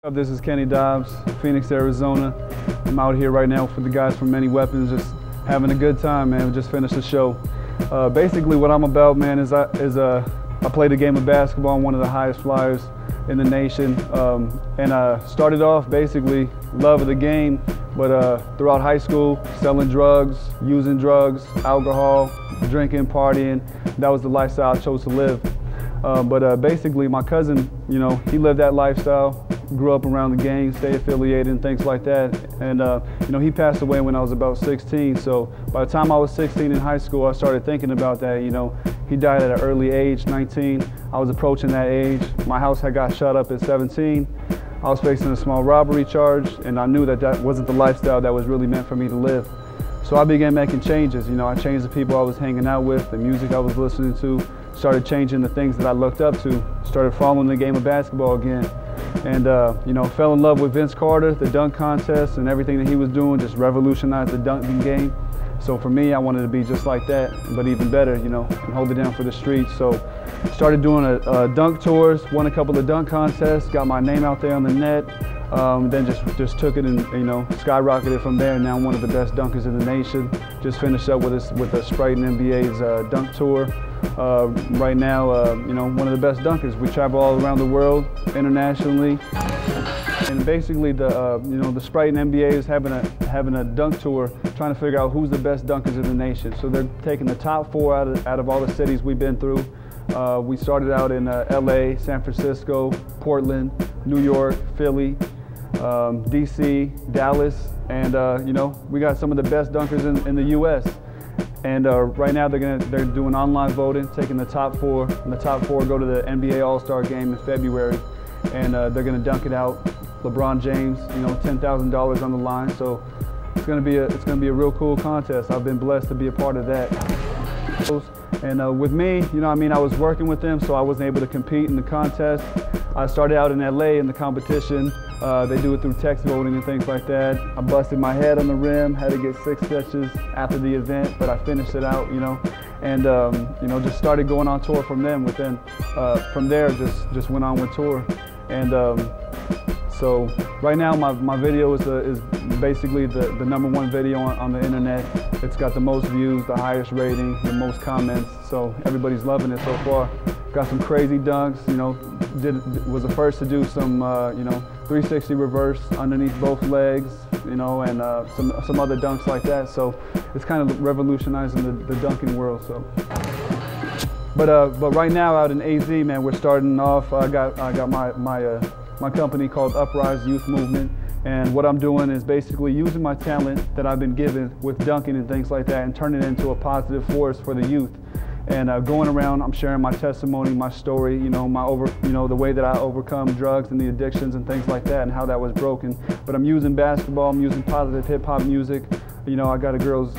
This is Kenny Dobbs, Phoenix, Arizona. I'm out here right now for the guys from Many Weapons, just having a good time, man. We just finished the show. Basically, what I'm about, man, is I play the game of basketball. I'm one of the highest flyers in the nation, and I started off basically love of the game, but throughout high school, selling drugs, using drugs, alcohol, drinking, partying. That was the lifestyle I chose to live. But basically, my cousin, he lived that lifestyle. Grew up around the gang, stay affiliated and things like that. And he passed away when I was about 16. So by the time I was 16 in high school, I started thinking about that. He died at an early age, 19. I was approaching that age. My house had got shut up at 17. I was facing a small robbery charge, and I knew that that wasn't the lifestyle that was really meant for me to live. So I began making changes. I changed the people I was hanging out with, the music I was listening to, started changing the things that I looked up to, started following the game of basketball again. And fell in love with Vince Carter, the dunk contest, and everything that he was doing, just revolutionized the dunking game. So for me, I wanted to be just like that, but even better, and hold it down for the streets. So started doing a dunk tours, won a couple of dunk contests, got my name out there on the net, then just took it and skyrocketed from there. Now I'm one of the best dunkers in the nation. Just finished up with the Sprite NBA's dunk tour. Right now, one of the best dunkers. We travel all around the world, internationally, and basically the Sprite NBA is having a dunk tour, trying to figure out who's the best dunkers in the nation. So they're taking the top 4 out of all the cities we've been through. We started out in LA, San Francisco, Portland, New York, Philly, DC, Dallas, and we got some of the best dunkers in the U.S. And right now they're doing online voting, taking the top 4, and the top 4 go to the NBA All-Star game in February, and they're going to dunk it out. LeBron James, $10,000 on the line, so it's going to be a real cool contest. I've been blessed to be a part of that. And with me, I was working with them, so I wasn't able to compete in the contest. I started out in LA in the competition. They do it through text voting and things like that. I busted my head on the rim, had to get 6 stitches after the event, but I finished it out, and just started going on tour from them. From there, just went on with tour. And so right now, my video is basically the #1 video on the internet. It's got the most views, the highest rating, the most comments, so everybody's loving it so far. Got some crazy dunks, was the first to do some 360 reverse underneath both legs, and some other dunks like that. So it's kind of revolutionizing the dunking world. So, but right now out in AZ, man, we're starting off. I got my company called Uprise Youth Movement. And what I'm doing is basically using my talent that I've been given with dunking and things like that and turning it into a positive force for the youth. And going around, I'm sharing my testimony, my story, the way that I overcome drugs and the addictions and things like that and how that was broken. But I'm using basketball, I'm using positive hip-hop music. I got a girls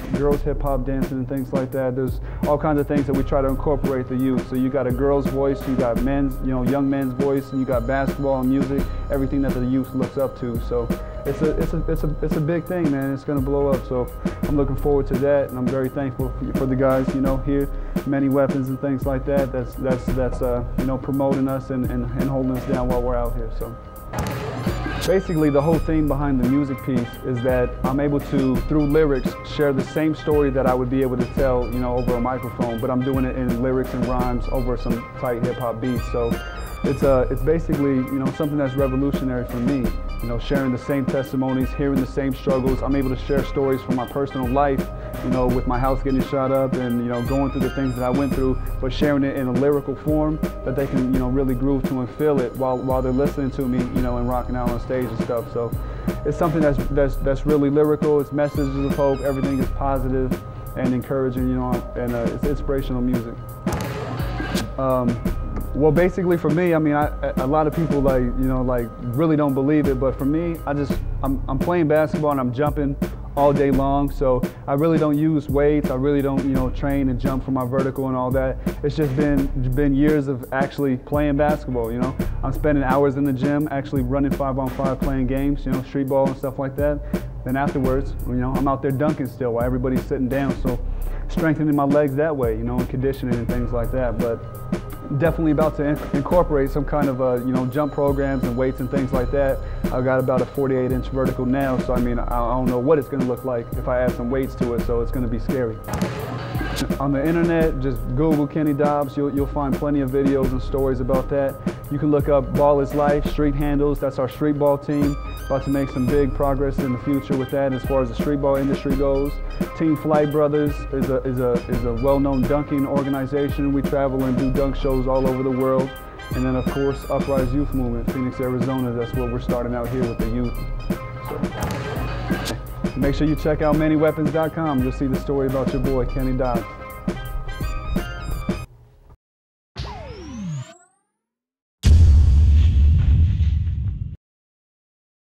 hip-hop dancing and things like that. There's all kinds of things that we try to incorporate the youth. So you got a girl's voice, you got men's, young men's voice, and you got basketball and music, everything that the youth looks up to. So it's a big thing, man. It's gonna blow up. So I'm looking forward to that, and I'm very thankful for the guys, here, Many Weapons and things like that. That's promoting us and holding us down while we're out here. So. Basically, the whole theme behind the music piece is that I'm able to, through lyrics, share the same story that I would be able to tell, over a microphone, but I'm doing it in lyrics and rhymes over some tight hip-hop beats. So it's basically, something that's revolutionary for me, sharing the same testimonies, hearing the same struggles. I'm able to share stories from my personal life, with my house getting shot up and, going through the things that I went through, but sharing it in a lyrical form that they can, really groove to and feel it while they're listening to me, and rocking out on stage and stuff. So it's something that's really lyrical. It's messages of hope. Everything is positive and encouraging, and it's inspirational music. Well, basically for me, a lot of people really don't believe it, but for me, I'm playing basketball and I'm jumping all day long, so I really don't use weights. I really don't, train and jump for my vertical and all that. It's just been years of actually playing basketball. I'm spending hours in the gym, actually running 5-on-5, playing games, street ball and stuff like that. Then afterwards, I'm out there dunking still while everybody's sitting down. So strengthening my legs that way, and conditioning and things like that. But definitely about to incorporate some kind of jump programs and weights and things like that. I've got about a 48-inch vertical now, so I mean, I don't know what it's going to look like if I add some weights to it, so it's going to be scary. On the internet, just Google Kenny Dobbs. You'll find plenty of videos and stories about that. You can look up Ball is Life, Street Handles. That's our street ball team. About to make some big progress in the future with that as far as the street ball industry goes. Team Flight Brothers is a well-known dunking organization. We travel and do dunk shows all over the world. And then, of course, Uprise Youth Movement, Phoenix, Arizona. That's where we're starting out here with the youth. So, make sure you check out manyweapons.com. You'll see the story about your boy, Kenny Dobbs.